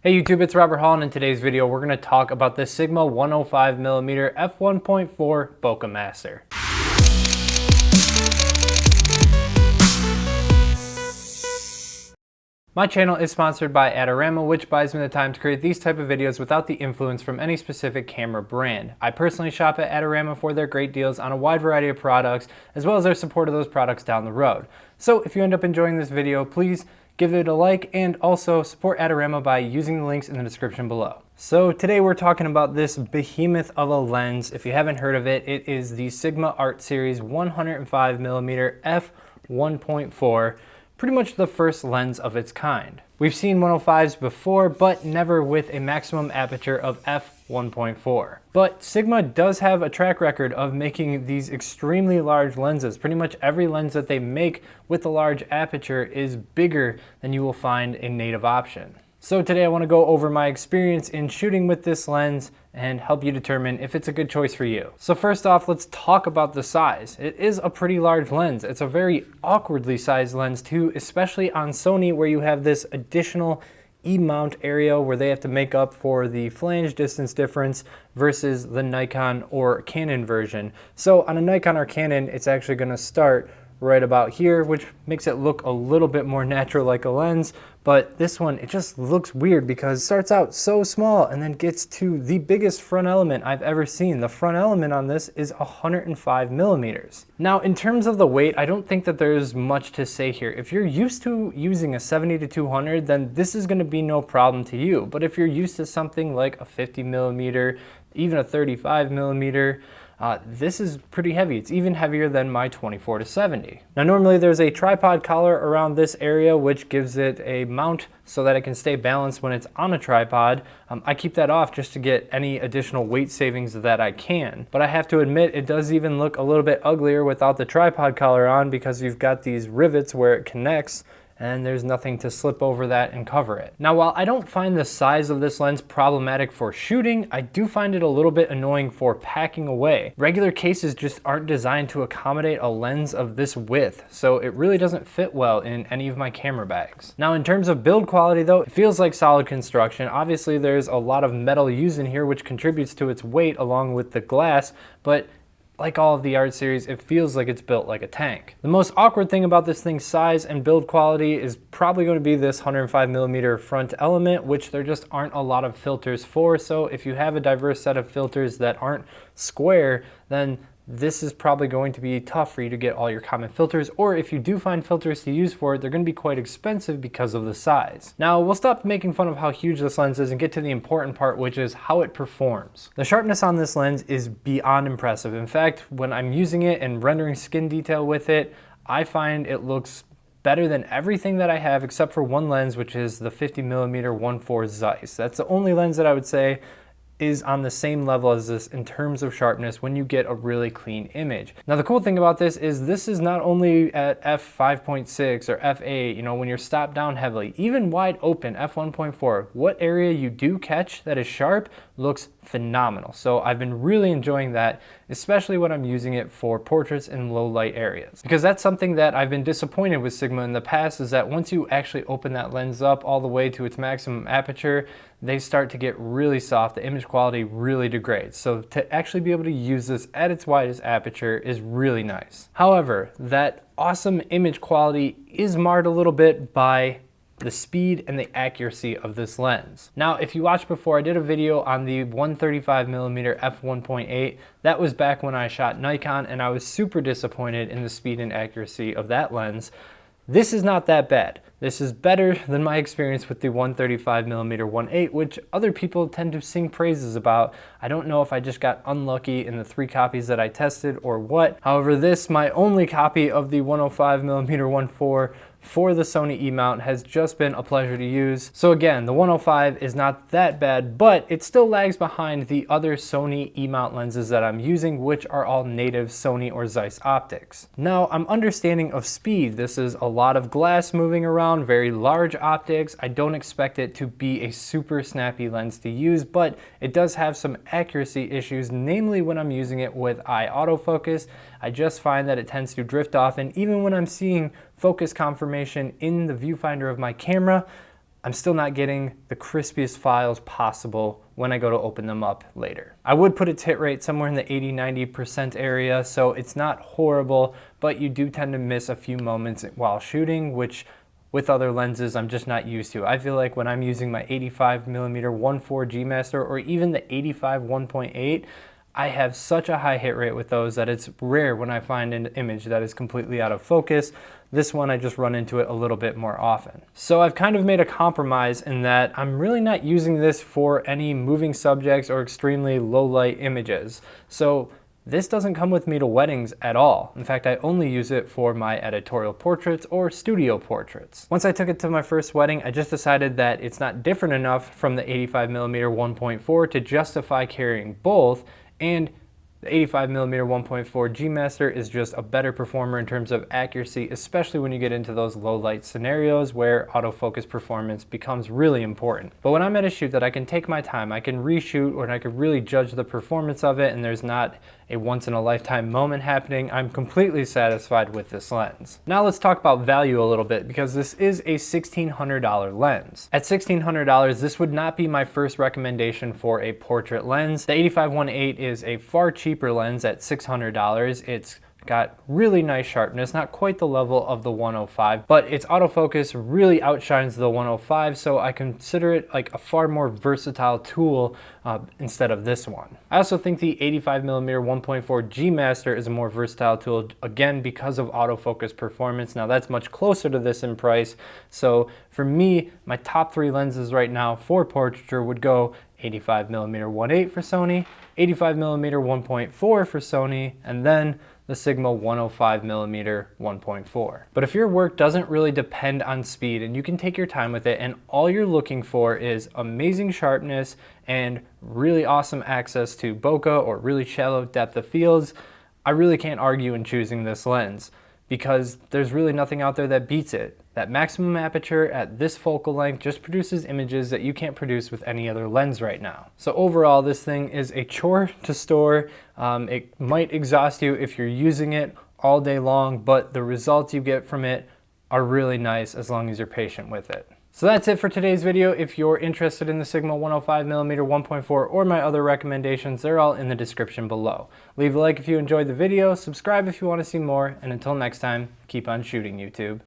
Hey YouTube, it's Robert Hall, and in today's video we're going to talk about the Sigma 105mm f1.4 Bokeh Master. My channel is sponsored by Adorama, which buys me the time to create these type of videos without the influence from any specific camera brand. I personally shop at Adorama for their great deals on a wide variety of products, as well as their support of those products down the road. So if you end up enjoying this video, please give it a like and also support Adorama by using the links in the description below. So today we're talking about this behemoth of a lens. If you haven't heard of it, it is the Sigma Art Series 105mm f1.4. Pretty much the first lens of its kind. We've seen 105s before, but never with a maximum aperture of f1.4. But Sigma does have a track record of making these extremely large lenses. Pretty much every lens that they make with a large aperture is bigger than you will find a native option. So today I want to go over my experience in shooting with this lens and help you determine if it's a good choice for you. So first off, let's talk about the size. It is a pretty large lens. It's a very awkwardly sized lens too, especially on Sony, where you have this additional E-mount area where they have to make up for the flange distance difference versus the Nikon or Canon version. So on a Nikon or Canon, it's actually going to start right about here, which makes it look a little bit more natural like a lens. But this one, it just looks weird because it starts out so small and then gets to the biggest front element I've ever seen. The front element on this is 105mm. Now, in terms of the weight, I don't think that there's much to say here. If you're used to using a 70-200, then this is going to be no problem to you. But if you're used to something like a 50mm, even a 35mm, this is pretty heavy. It's even heavier than my 24-70. Now normally there's a tripod collar around this area which gives it a mount so that it can stay balanced when it's on a tripod. I keep that off just to get any additional weight savings that I can. But I have to admit, it does even look a little bit uglier without the tripod collar on, because you've got these rivets where it connects and there's nothing to slip over that and cover it. Now, while I don't find the size of this lens problematic for shooting, I do find it a little bit annoying for packing away. Regular cases just aren't designed to accommodate a lens of this width, so it really doesn't fit well in any of my camera bags. Now, in terms of build quality though, it feels like solid construction. Obviously, there's a lot of metal used in here, which contributes to its weight along with the glass, but like all of the Art series, it feels like it's built like a tank. The most awkward thing about this thing's size and build quality is probably going to be this 105mm front element, which there just aren't a lot of filters for. So if you have a diverse set of filters that aren't square, then this is probably going to be tough for you to get all your common filters, or if you do find filters to use for it, they're going to be quite expensive because of the size. Now, we'll stop making fun of how huge this lens is and get to the important part, which is how it performs. The sharpness on this lens is beyond impressive. In fact, when I'm using it and rendering skin detail with it, I find it looks better than everything that I have except for one lens, which is the 50mm 1.4 Zeiss. That's the only lens that I would say is on the same level as this in terms of sharpness when you get a really clean image. Now the cool thing about this is not only at f5.6 or f8, you know, when you're stopped down heavily, even wide open f1.4, what area you do catch that is sharp looks phenomenal. So I've been really enjoying that, especially when I'm using it for portraits in low light areas. Because that's something that I've been disappointed with Sigma in the past, is that once you actually open that lens up all the way to its maximum aperture, they start to get really soft. The image quality really degrades. So to actually be able to use this at its widest aperture is really nice. However, that awesome image quality is marred a little bit by the speed and the accuracy of this lens. Now, if you watched before, I did a video on the 135mm f1.8. That was back when I shot Nikon, and I was super disappointed in the speed and accuracy of that lens. This is not that bad. This is better than my experience with the 135mm 1.8, which other people tend to sing praises about. I don't know if I just got unlucky in the 3 copies that I tested or what. However, this, my only copy of the 105mm 1.4 for the Sony E-mount, has just been a pleasure to use. So again, the 105 is not that bad, but it still lags behind the other Sony E-mount lenses that I'm using, which are all native Sony or Zeiss optics. Now, I'm understanding of speed. This is a lot of glass moving around, very large optics. I don't expect it to be a super snappy lens to use, but it does have some accuracy issues, namely when I'm using it with eye autofocus. I just find that it tends to drift off, and even when I'm seeing focus confirmation in the viewfinder of my camera, I'm still not getting the crispiest files possible when I go to open them up later. I would put its hit rate somewhere in the 80-90% area, so it's not horrible, but you do tend to miss a few moments while shooting, which with other lenses I'm just not used to. I feel like when I'm using my 85mm 1.4 G Master or even the 85 1.8, I have such a high hit rate with those that it's rare when I find an image that is completely out of focus. This one, I just run into it a little bit more often. So I've kind of made a compromise in that I'm really not using this for any moving subjects or extremely low light images. So this doesn't come with me to weddings at all. In fact, I only use it for my editorial portraits or studio portraits. Once I took it to my first wedding, I just decided that it's not different enough from the 85mm 1.4 to justify carrying both, and the 85mm 1.4 G Master is just a better performer in terms of accuracy, especially when you get into those low light scenarios where autofocus performance becomes really important. But when I'm at a shoot that I can take my time, I can reshoot, or I can really judge the performance of it, and there's not a once in a lifetime moment happening, I'm completely satisfied with this lens. Now let's talk about value a little bit, because this is a $1,600 lens. At $1,600, this would not be my first recommendation for a portrait lens. The 85 1.8 is a far cheaper lens at $600. It's got really nice sharpness, not quite the level of the 105, but its autofocus really outshines the 105, so I consider it like a far more versatile tool instead of this one. I also think the 85mm 1.4 G Master is a more versatile tool, again, because of autofocus performance. Now that's much closer to this in price, so for me, my top three lenses right now for portraiture would go 85mm 1.8 for Sony, 85mm 1.4 for Sony, and then the Sigma 105mm 1.4. But if your work doesn't really depend on speed and you can take your time with it, and all you're looking for is amazing sharpness and really awesome access to bokeh or really shallow depth of fields, I really can't argue in choosing this lens, because there's really nothing out there that beats it. That maximum aperture at this focal length just produces images that you can't produce with any other lens right now. So overall, this thing is a chore to store. It might exhaust you if you're using it all day long, but the results you get from it are really nice as long as you're patient with it. So that's it for today's video. If you're interested in the Sigma 105mm 1.4 or my other recommendations, they're all in the description below. Leave a like if you enjoyed the video, subscribe if you want to see more, and until next time, keep on shooting, YouTube.